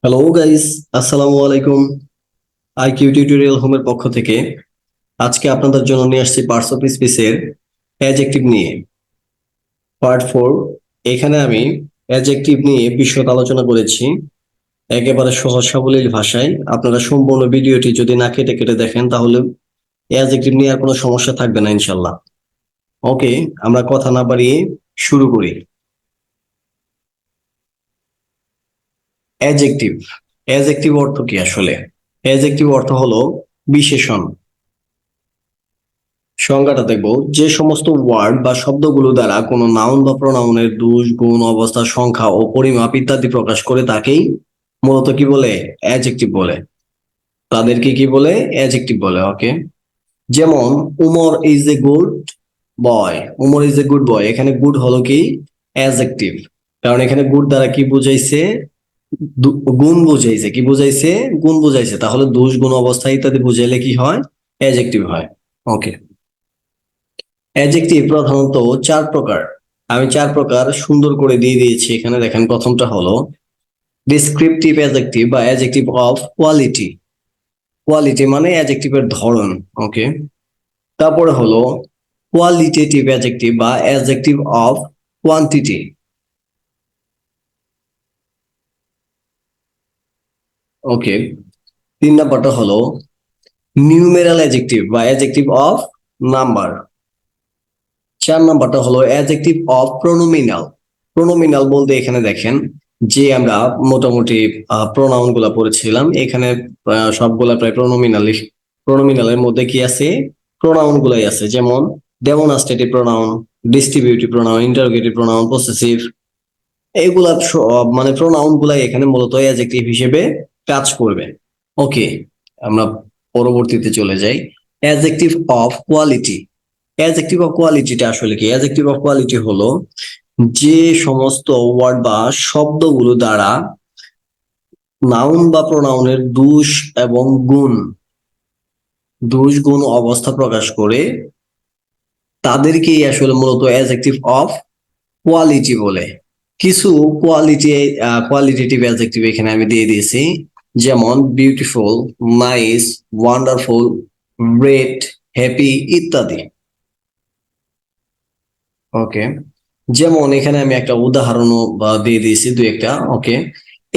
Hello guys, আসসালামু আলাইকুম। IQ tutorial হোমের পক্ষ থেকে আজকে আপনাদের জন্য নিয়ে আসছি পার্টস অফ স্পিচের অ্যাডজেক্টিভ নিয়ে পার্ট 4। এখানে আমি অ্যাডজেক্টিভ নিয়ে বিশদ আলোচনা করেছি একেবারে সহজ সাবলীল ভাষায়। আপনারা সম্পূর্ণ ভিডিওটি যদি না কেটে কেটে দেখেন তাহলে অ্যাডজেক্টিভ নিয়ে আর কোনো সমস্যা থাকবে না ইনশাল্লাহ। ওকে, আমরা কথা না বাড়িয়ে শুরু করি। অ্যাডজেক্টিভ অ্যাডজেক্টিভ অর্থ কি আসলে? অ্যাডজেক্টিভ অর্থ হলো বিশেষণ। সংজ্ঞাটা দেখবো, যে সমস্ত ওয়ার্ড বা শব্দগুলো দ্বারা কোনো নাউন বা প্রোনাউনের দোষ, গুণ, অবস্থা, সংখ্যা ও পরিমাপ ইত্যাদি প্রকাশ করে তাকেই মূলত কি বলে? অ্যাডজেক্টিভ বলে। তাদেরকে কি বলে? অ্যাডজেক্টিভ বলে। ওকে, যেমন Umar is a good boy. Umar is a good boy, এখানে গুড হলো কি? অ্যাডজেক্টিভ। কারণ এখানে গুড দ্বারা কি বুঝাইছে? গুণ বুঝাইছে। কি বুঝাইছে? গুণ বুঝাইছে। তাহলে দোষ, গুণ, অবস্থা ইত্যাদি বুঝাইলে কি হয়? অ্যাডজেক্টিভ হয়। ওকে, অ্যাডজেক্টিভ প্রধানত চার প্রকার। আমি চার প্রকার সুন্দর করে দিয়ে দিয়েছি এখানে দেখেন। প্রথমটা হলো ডিসক্রিপটিভ অ্যাডজেক্টিভ বা অ্যাডজেক্টিভ অফ কোয়ালিটি। কোয়ালিটি মানে অ্যাডজেক্টিভের ধরন। ওকে, তারপরে হলো কোয়ালিটেটিভ অ্যাডজেক্টিভ বা অ্যাডজেক্টিভ অফ কোয়ান্টিটি। ওকে, তিন নাম্বারটা হলো নিউমেরাল অ্যাডজেক্টিভ বা অ্যাডজেক্টিভ অফ নাম্বার। চার নাম্বারটা হলো অ্যাডজেক্টিভ অফ প্রোনোমিনাল। প্রোনোমিনাল বলতে এখানে দেখেন যে আমরা মোটামুটি প্রোনাউন গুলা পড়েছিলাম এখানে, সবগুলা প্রায় প্রোনোমিনালি। প্রোনোমিনালের মধ্যে কি আছে? প্রোনাউন গুলাই আছে, যেমন demonstrative pronoun, distributive pronoun, interrogative pronoun, possessive. এইগুলা মানে প্রোনাউন গুলাই এখানে মূলত অ্যাডজেক্টিভ হিসেবে কাজ করবে। ওকে, আমরা পরবর্তীতে চলে যাই। Adjective of quality. Adjective of কোয়ালিটিটা আসলে কি? অ্যাডজেক্টিভ অফ কোয়ালিটি হলো যে সমস্ত ওয়ার্ড বা শব্দগুলো দ্বারা নাউন বা প্রোনাউনের দোষ এবং গুণ, দোষ, গুণ, অবস্থা প্রকাশ করে তাদেরকেই আসলে মূলত অ্যাডজেক্টিভ অফ কোয়ালিটি বলে। কিছু কোয়ালিটেটিভ অ্যাডজেক্টিভ এখানে আমি দিয়ে দিয়েছি, যেমন beautiful, nice, wonderful, great, happy ইত্যাদি। ওকে, যেমন এখানে আমি একটা উদাহরণও দিয়ে দিয়েছি দুই একটা। ওকে,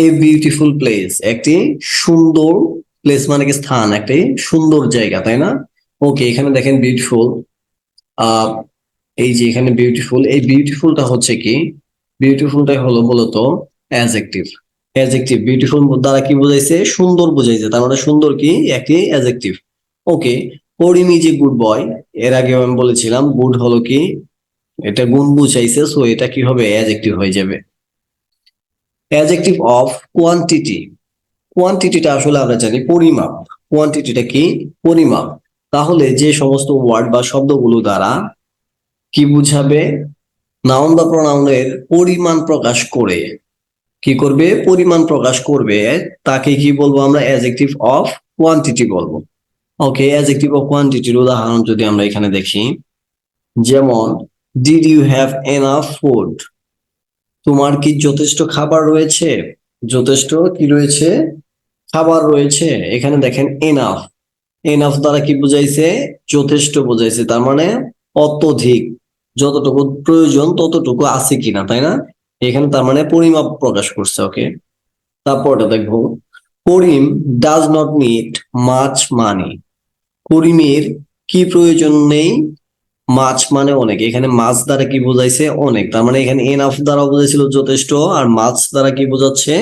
এ বিউটিফুল প্লেস, একটি সুন্দর প্লেস মানে কি? স্থান, একটি সুন্দর জায়গা, তাই না? ওকে, এখানে দেখেন বিউটিফুল। আহ এই যে এখানে বিউটিফুল, এই বিউটিফুলটা হচ্ছে কি? বিউটিফুলটাই হলো মূলত অ্যাডজেক্টিভ। অ্যাডজেক্টিভ বিউটিফুল দ্বারা কি বোঝাইছে? সুন্দর বুঝাইছে। তার মানে সুন্দর কি? একটি adjective. Okay, Karim is a good boy. এর আগে আমি বলেছিলাম গুড হলো কি? এটা গুণ বুঝাইছে, সো এটা কি হবে? অ্যাডজেক্টিভ হয়ে যাবে। Adjective of quantity. কোয়ান্টিটিটা আসলে আমরা জানি পরিমাপ। কোয়ান্টিটিটা কি? পরিমাপ। তাহলে যে সমস্ত ওয়ার্ড বা শব্দগুলো দ্বারা কি বুঝাবে? নাউন বা প্রোনাউনের পরিমাণ প্রকাশ করে, কি করবে? পরিমাণ প্রকাশ করবে, তাকে কি বলবো আমরা? অ্যাডজেক্টিভ অফ কোয়ান্টিটি বলবো। ওকে, অ্যাডজেক্টিভ অফ কোয়ান্টিটির উদাহরণ যদি আমরা এখানে দেখি, যেমন did you have enough food? তোমার কি যথেষ্ট খাবার রয়েছে? যথেষ্ট কি রয়েছে? খাবার রয়েছে। এখানে দেখেন এনাফ। এনাফ দ্বারা কি বুঝাইছে? যথেষ্ট বুঝাইছে। তার মানে অত্যধিক, যতটুকু প্রয়োজন ততটুকু আছে কিনা, তাই না? এখানে তার মানে পরিমাপ প্রকাশ করছে। ওকে, তারপরটা দেখবো, Karim does not need much money. করিমের কি প্রয়োজন নেই? মাছ মানে অনেক। এখানে মাছ দ্বারা কি বোঝাইছে? অনেক। তার মানে এখানে এনাফ দ্বারা বোঝাইছিল যথেষ্ট, আর মাছ দ্বারা কি বোঝাচ্ছে?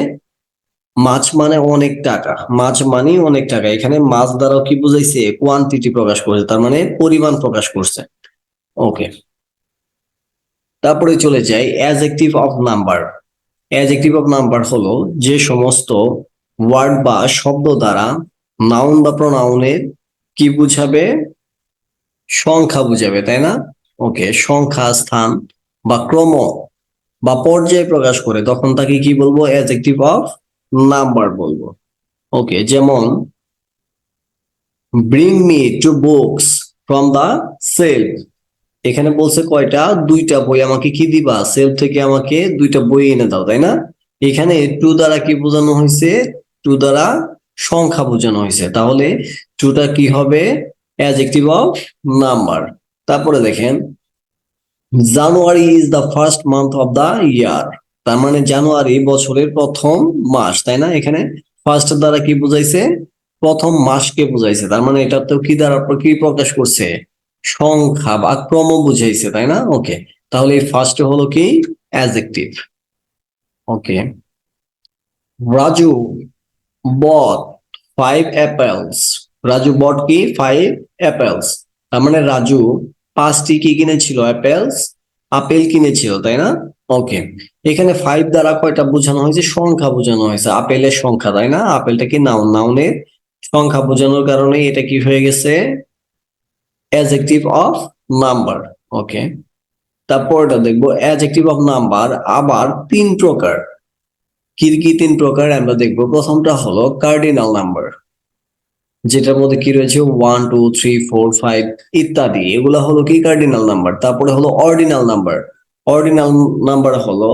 মাছ মানে অনেক টাকা। মাছ মানে অনেক টাকা। এখানে মাছ দ্বারাও কি বুঝাইছে? কোয়ান্টিটি প্রকাশ করছে, তার মানে পরিমাণ প্রকাশ করছে। ওকে, তারপরে চলে যাই adjective of number. Adjective of number হলো যে সমস্ত ওয়ার্ড বা শব্দ দ্বারা নাউন বা প্রোনাউনের কি বুঝাবে? সংখ্যা বুঝাবে, তাই না? ওকে, সংখ্যা, স্থান বা ক্রম বা পর্যায় প্রকাশ করে, তখন তাকে কি বলবো? অ্যাডজেক্টিভ অফ নাম্বার বলবো। ওকে, যেমন bring me two books from the shelf. এখানে বলছে কয়টা? দুইটা বই। আমাকে কি দিবা? সেলফ থেকে আমাকে দুইটা বই এনে দাও, তাই না? এখানে টু দ্বারা কি বোঝানো হয়েছে? টু দ্বারা সংখ্যা বোঝানো হয়েছে, তাহলে টুটা কি হবে? Adjective of number. তারপরে দেখেন, January is the first month of the year. তার মানে জানুয়ারি বছরের প্রথম মাস, তাই না? এখানে ফার্স্ট দ্বারা কি বুঝাইছে? প্রথম মাসকে বুঝাইছে। তার মানে এটা তো কি দ্বারা কি প্রকাশ করছে? সংখ্যা বা ক্রম বুঝাইছে, তাই না? ওকে, তাহলে এই ফার্স্ট হলো কি? অ্যাডজেক্টিভ। ওকে, রাজু bought 5 apples. রাজু বট কি? 5 apples। তার মানে রাজু 5টি কি কিনেছিল? অ্যাপেলস, আপেল কিনেছিল, তাই না? ওকে, এখানে 5 দ্বারা কয়টা বোঝানো হয়েছে? সংখ্যা বোঝানো হয়েছে, আপেলের সংখ্যা, তাই না? আপেলটা কি নাউন, নাউনের সংখ্যা বোঝানোর কারণে এটা কি হয়ে গেছে? Adjective of number. ওকে, তারপরটা দেখবো অ্যাডজেক্টিভ অফ নাম্বার আবার 3 প্রকার। কি কি 3 প্রকার আমরা দেখবো? প্রথমটা হলো কার্ডিনাল নাম্বার, যেটার মধ্যে কি রয়েছে 1 2 3 4 5 ইত্যাদি, এগুলা হলো কি? Cardinal number. তারপরে হলো অর্ডিনাল নাম্বার। অর্ডিনাল নাম্বার হলো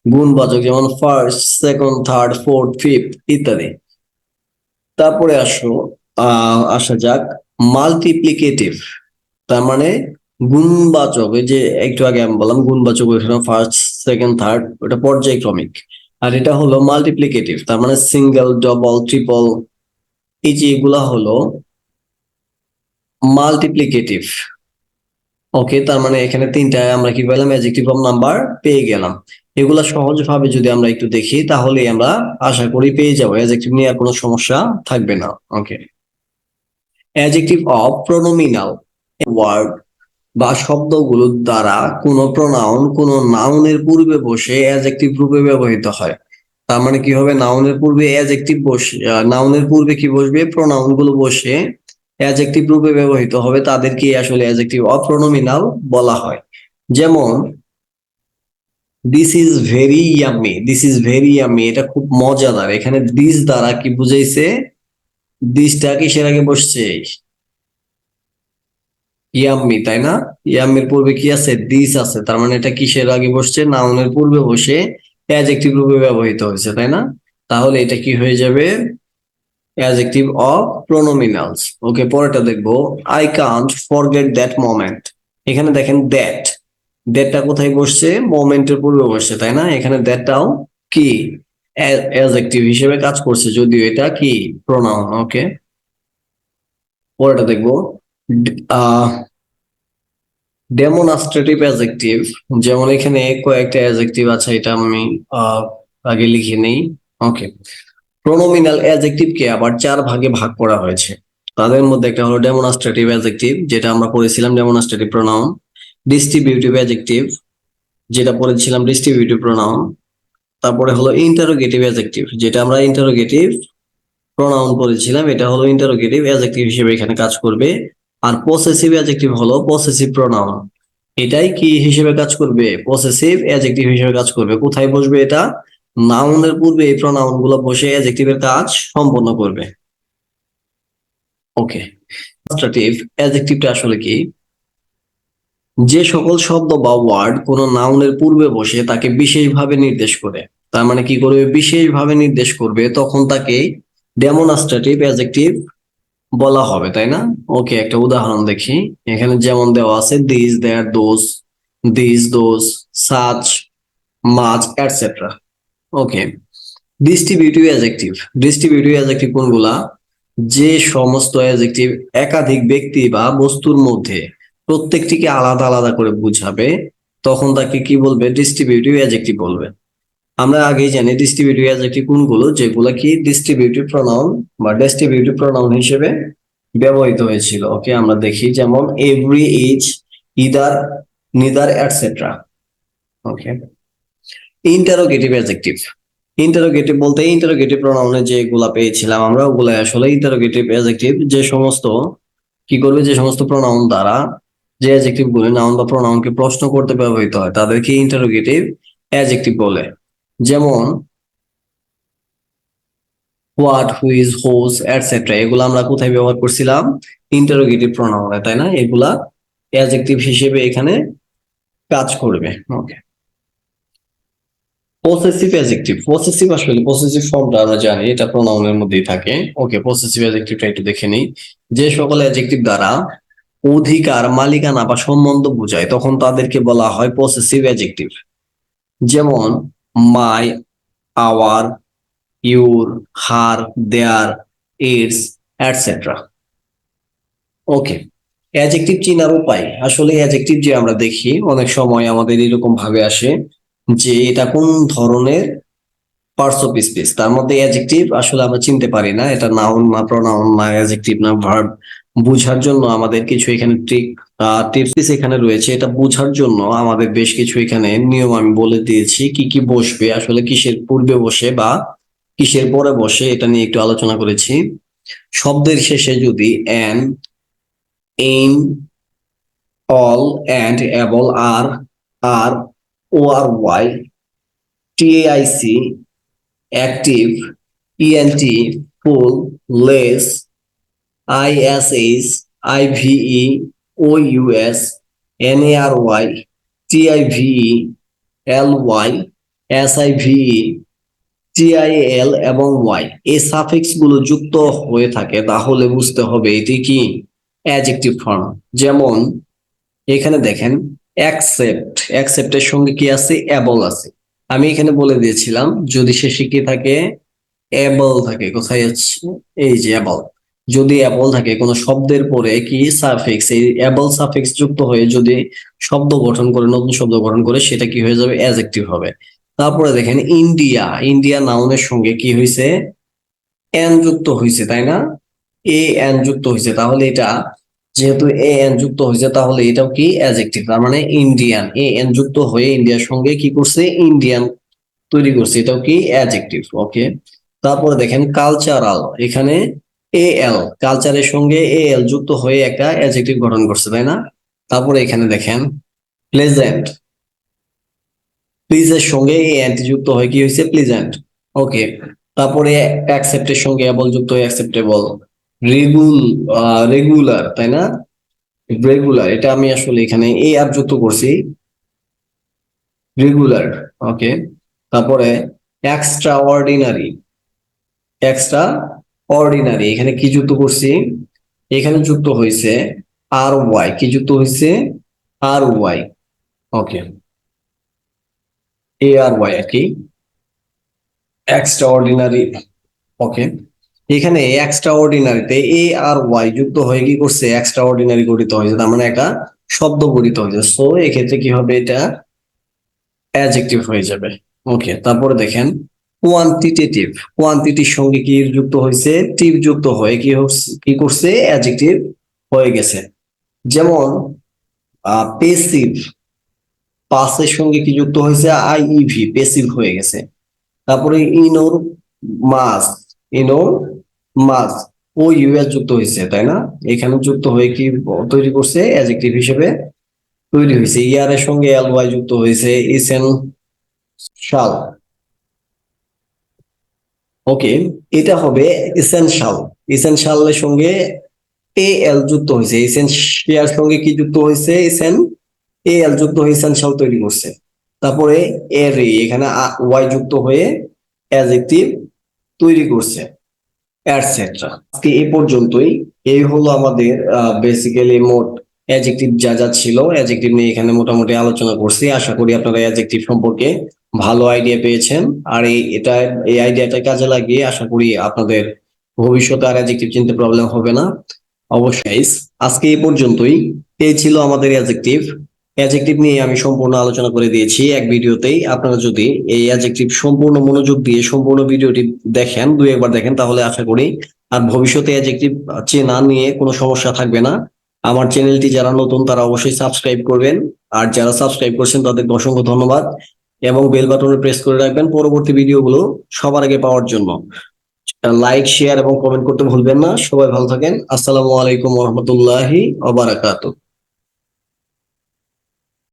গুণবাচক, যেমন first, second, third, fourth, fifth ইত্যাদি। তারপরে আসা যাক মাল্টিপ্লিকেটিভ। তার মানে গুণবাচক, এই যে একটু আগে আমি বললাম গুণবাচক, ওইখানে ফার্স্ট, সেকেন্ড, থার্ড, ওটা পর্যায়ক্রমিক। আর এটা হলো মাল্টিপ্লিকেটিভ, তার মানে সিঙ্গেল, ডবল, ট্রিপল, এই যে এগুলা হলো মাল্টিপ্লিকেটিভ। ওকে, তার মানে এখানে 3টা আমরা কি পেলাম? অ্যাডজেক্টিভ অফ নাম্বার পেয়ে গেলাম। এগুলা সহজভাবে যদি আমরা একটু দেখি তাহলে আমরা আশা করি পেয়ে যাবো, অ্যাডজেক্টিভ নিয়ে আর কোনো সমস্যা থাকবে না। ওকে, অ্যাডজেক্টিভ অফ প্রোনোমিনাল ওয়ার্ড বা শব্দগুলোর দ্বারা কোনো প্রোনাউন কোনো নাউনের পূর্বে বসে অ্যাডজেক্টিভ রূপে ব্যবহৃত হয়। তার মানে কি হবে? নাউনের পূর্বে অ্যাডজেক্টিভ বসে, নাউনের পূর্বে কি বসবে? প্রোনাউন গুলো বসে অ্যাডজেক্টিভ রূপে ব্যবহৃত হবে, তাদেরকে আসলে অ্যাডজেক্টিভ অফ প্রোনোমিনাল বলা হয়। যেমন this is very yummy, this is very yummy, এটা খুব মজাদার। এখানে দিস দ্বারা কি বুঝাইছে? দিসটা কিসের আগে বসছে? ইয়াম্মি, তাই না? ইয়াম্মির পূর্বে কি আছে? দিস আছে। তার মানে এটা কিসের আগে বসছে? নাউনের পূর্বে বসে অ্যাডজেক্টিভ রূপে ব্যবহৃত হয়েছে, তাই না? তাহলে এটা কি হয়ে যাবে? Adjective of প্রোনোমিনালস। ওকে, পরেরটা দেখবো I can't forget that moment. এখানে দেখেন দ্যাট, দ্যাটটা কোথায় বসছে? মোমেন্টের পূর্বে বসছে, তাই না? এখানে দ্যাটটাও কি অ্যাডজেক্টিভ হিসেবে কাজ করছে, যদিও এটা কি প্রোনাউন। ওকে, পরেরটা দেখবো ডেমনস্ট্রেটিভ অ্যাডজেক্টিভ। যেমন এখানে কয়েকটা অ্যাডজেক্টিভ আছে, এটা আমি আগে লিখে নেই। ওকে, প্রোনোমিনাল অ্যাডজেক্টিভকে আবার 4 ভাগে ভাগ করা হয়েছে। তাদের মধ্যে একটা হলো ডেমনস্ট্রেটিভ অ্যাডজেক্টিভ, যেটা আমরা পড়েছিলাম ডেমনস্ট্রেটিভ প্রোনাউন। ডিস্ট্রিবিউটিভ অ্যাডজেক্টিভ, যেটা পড়েছিলাম ডিস্ট্রিবিউটিভ প্রোনাউন। তারপরে হলো ইন্টারোগেটিভ অ্যাডজেক্টিভ, যেটা আমরা ইন্টারোগেটিভ প্রোনাউন পড়েছিলাম, এটা হলো ইন্টারোগেটিভ অ্যাডজেক্টিভ হিসেবে এখানে কাজ করবে। আর পসেসিভ অ্যাডজেক্টিভ হলো পসেসিভ প্রোনাউন, এটাই কি হিসেবে কাজ করবে? পসেসিভ অ্যাডজেক্টিভ হিসেবে কাজ করবে। কোথায় বসবে এটা? নাউনের পূর্বে এই প্রোনাউন গুলো বসে অ্যাডজেক্টিভের কাজ সম্পন্ন করবে। ওকে, ডেমনস্ট্রেটিভ অ্যাডজেক্টিভটা আসলে কি? যে সকল শব্দ বা ওয়ার্ড কোনো নাউনের পূর্বে বসে তাকে বিশেষভাবে নির্দেশ করে। তার মানে কি করবে? বিশেষভাবে নির্দেশ করবে, তখন তাকে ডেমনস্ট্রেটিভ অ্যাডজেক্টিভ বলা হবে, তাই না? ওকে, একটা উদাহরণ দেখি। এখানে যেমন দেওয়া আছে this, there, those, this, those, such, much, etcetera. Okay, distributive adjective. Distributive adjective কোনগুলা? যে সমস্ত অ্যাডজেক্টিভ একাধিক ব্যক্তি বা বস্তুর মধ্যে প্রত্যেকটিকে আলাদা আলাদা করে বুঝাবে, তখন তাকে কি বলবে? ডিস্ট্রিবিউটিভ অ্যাডজেক্টিভ বলবে। আমরা আগেই জানি ডিস্ট্রিবিউটিভ অ্যাডজেক্টিভ কোনগুলো, যেগুলো কি ডিস্ট্রিবিউটিভ প্রোনাউন বা ডিস্ট্রিবিউটিভ প্রোনাউন হিসেবে ব্যবহৃত হয়েছিল। ওকে, আমরা দেখি যেমন every, each, either, neither, etcetera. Okay, interrogative adjective. Interrogative বলতে ইন্টারোগেটিভ প্রোনাউনে যেগুলা পেয়েছিলাম আমরা, ওগুলা আসলে ইন্টারোগেটিভ অ্যাডজেক্টিভ। যে সমস্ত কি করবে? যে সমস্ত প্রোনাউন দ্বারা যে অ্যাডজেক্টিভ গুলো নাউন বা প্রোনাউনকে প্রশ্ন করতে ব্যবহৃত হয় তাদেরকে ইন্টারোগেটিভ অ্যাডজেক্টিভ বলে। যেমন হোয়াট, হুইজ, হোজ, এটসেট্রা, এগুলো আমরা কোথায় ব্যবহার করছিলাম? ইন্টারোগেটিভ প্রোনাউনে, তাই না? এগুলা অ্যাডজেক্টিভ হিসেবে এখানে কাজ করবে। ওকে, পসেসিভ অ্যাডজেক্টিভ, পসেসিভ আসলে পসেসিভ ফর্মটা আমরা জানি এটা প্রোনাউনের মধ্যেই থাকে। ওকে, পসেসিভ অ্যাডজেক্টিভটা একটু দেখে নিই। যে সকল অ্যাডজেক্টিভ দ্বারা অধিকার, মালিকানা বা সম্বন্ধ বোঝায় তখন তাদেরকে বলা হয় পসেসিভ অ্যাডজেক্টিভ। যেমন my, our, your, her, their, its, etcetera. Okay, adjective চেনার উপায়, আসলে অ্যাডজেক্টিভ যে আমরা দেখি অনেক সময় আমাদের এরকম ভাবে আসে যে এটা কোন ধরনের পার্টস অফ স্পিচ, তার মধ্যে অ্যাডজেক্টিভ আসলে আমরা চিনতে পারি না এটা নাউন না প্রোনাউন না অ্যাডজেক্টিভ না ভার্ব। বুঝার জন্য আমাদের কিছু এখানে টিপস এখানে রয়েছে, এটা বুঝার জন্য আমাদের বেশ কিছু এখানে নিয়ম আমি বলে দিয়েছি, কি কি বসবে আসলে, কিসের পূর্বে বসে বা কিসের পরে বসে, এটা নিয়ে একটু আলোচনা করেছি। শব্দের শেষে যদি an, aim, al, and, able, R, O R Y, TIC, active, ENT, ful, less, ISH, IVE, OUS, NARY, TIVE, LY, SIVE, TIL এবং ওয়াই এই সাফিক্স গুলো যুক্ত হয়ে থাকে তাহলে বুঝতে হবে এটি কি অ্যাডজেক্টিভ ফর্ম। যেমন এখানে দেখেন অ্যাকসেপ্টের সঙ্গে কি আছে, অ্যাবল আছে। আমি এখানে বলে দিয়েছিলাম যদি শেষে কি থাকে, অ্যাবল থাকে। কোথায় আছে, এই যে অ্যাবল। যদি অ্যাবল থাকে কোনো শব্দের পরে কি সাফিক্স, এই অ্যাবল সাফিক্স যুক্ত হয়ে যদি শব্দ গঠন করে, নতুন শব্দ গঠন করে, সেটা কি হয়ে যাবে, অ্যাডজেক্টিভ হবে। তারপরে দেখেন ইন্ডিয়া নাউনের সঙ্গে কি হয়েছে, এন যুক্ত হয়েছে, তাই না, এ এন যুক্ত হয়েছে, তাহলে এটা যেহেতু এ এন যুক্ত হয়েছে তাহলে এটাও কি অ্যাডজেক্টিভ, তার মানে ইন্ডিয়ান, এ এন যুক্ত হয়ে ইন্ডিয়ার সঙ্গে কি করছে, ইন্ডিয়ান তৈরি করছে, এটাও কি অ্যাডজেক্টিভ। ওকে, তারপরে দেখেন কালচারাল, এখানে এ এল, কালচারের সঙ্গে এ এল যুক্ত হয়ে একটা অ্যাডজেক্টিভ গঠন করছে, তাই না। তারপরে এখানে দেখেন প্লেজেন্ট, প্লিজের সঙ্গে এ এন যুক্ত হয়ে কি হয়েছে, প্লিজেন্ট। ওকে, তারপরে অ্যাকসেপ্টের সঙ্গে এবল যুক্ত হয়ে অ্যাকসেপ্টেবল। রেগুল রেগুলার, তাই না, রেগুলার, এটা আমি আসলে এখানে এ আর যুক্ত করছি, রেগুলার। ওকে, তারপরে এক্সট্রা অর্ডিনারি, এক্সট্রা অর্ডিনারি, এখানে কি যুক্ত করছি, এখানে যুক্ত হয়েছে আর ওয়াই, কি যুক্ত হয়েছে, আর ওয়াই। ওকে, এ আর ওয়াই আর কি, এক্সট্রা অর্ডিনারি। ওকে, এখানে এক্সট্রা অর্ডিনারিতে এ আর ওয়াই যুক্ত হয়ে কি করছে, এক্সট্রা অর্ডিনারি গঠিত হয়েছে, তার মানে একটা শব্দ গঠিত হয়েছে। সো এক্ষেত্রে কি হবে, এটা অ্যাডজেক্টিভ হয়ে যাবে। ওকে, তারপরে দেখেন কোয়ান্টিটেটিভ, কোয়ান্টিটির সঙ্গে কি যুক্ত হয়েছে, টিভ যুক্ত হয়ে কি করছে, অ্যাডজেক্টিভ হয়ে গেছে। যেমন পেসিভ, পাসের সঙ্গে কি যুক্ত হয়েছে, আইইভি, পেসিভ হয়ে গেছে। তারপরে ইনোর মাস, ইনোর মাস, ও ইউএস যুক্ত হয়েছে, তাই না, এখানে যুক্ত হয়ে কি তৈরি করছে, অ্যাডজেক্টিভ হিসেবে তৈরি হয়েছে। ইয়ার এর সঙ্গে এল ওয়াই যুক্ত হয়েছে, ইসেনশাল। ওকে, এটা হবে ইসেনশাল, ইসেনশালের সঙ্গে এ এল যুক্ত হয়েছে, ইসেনশিয়ার সঙ্গে কি যুক্ত হয়েছে, এ এল যুক্ত হয়ে ইসেনশাল তৈরি করছে। তারপরে এর এখানে ওয়াই যুক্ত হয়ে অ্যাডজেক্টিভ তৈরি করছে, এটসেট্রা। আজকে এই পর্যন্তই। এই হলো আমাদের বেসিক্যালি মোট অ্যাডজেক্টিভ যা যা ছিল, অ্যাডজেক্টিভ নিয়ে এখানে মোটামুটি আলোচনা করছি। আশা করি আপনারা অ্যাডজেক্টিভ সম্পর্কে ভালো আইডিয়া পেয়েছেন। আর এই আইডিয়াটা কাজে লাগিয়ে আশা করি আপনাদের ভবিষ্যতে আর অ্যাডজেক্টিভ চিনতে প্রবলেম হবে না। অবশ্যই আজকে এই পর্যন্তই। এই ছিল আমাদের অ্যাডজেক্টিভ। অ্যাডজেক্টিভ নিয়ে আমি সম্পূর্ণ আলোচনা করে দিয়েছি এক ভিডিওতেই। আপনারা যদি এই অ্যাডজেক্টিভ সম্পূর্ণ মনোযোগ দিয়ে সম্পূর্ণ ভিডিওটি দেখেন, দুই একবার দেখেন, তাহলে আশা করি আর ভবিষ্যতে অ্যাডজেক্টিভ চেনা নিয়ে কোনো সমস্যা থাকবে না। আমার চ্যানেলটি যারা নতুন তারা অবশ্যই সাবস্ক্রাইব করবেন, আর যারা সাবস্ক্রাইব করছেন তাদেরকে অসংখ্য ধন্যবাদ, এবং বেল বাটনে প্রেস করে রাখবেন পরবর্তী ভিডিওগুলো সবার আগে পাওয়ার জন্য। লাইক, শেয়ার এবং কমেন্ট করতে ভুলবেন না। সবাই ভালো থাকেন। আসসালামু আলাইকুম ওয়া রাহমাতুল্লাহি ওয়া বারাকাতুহু।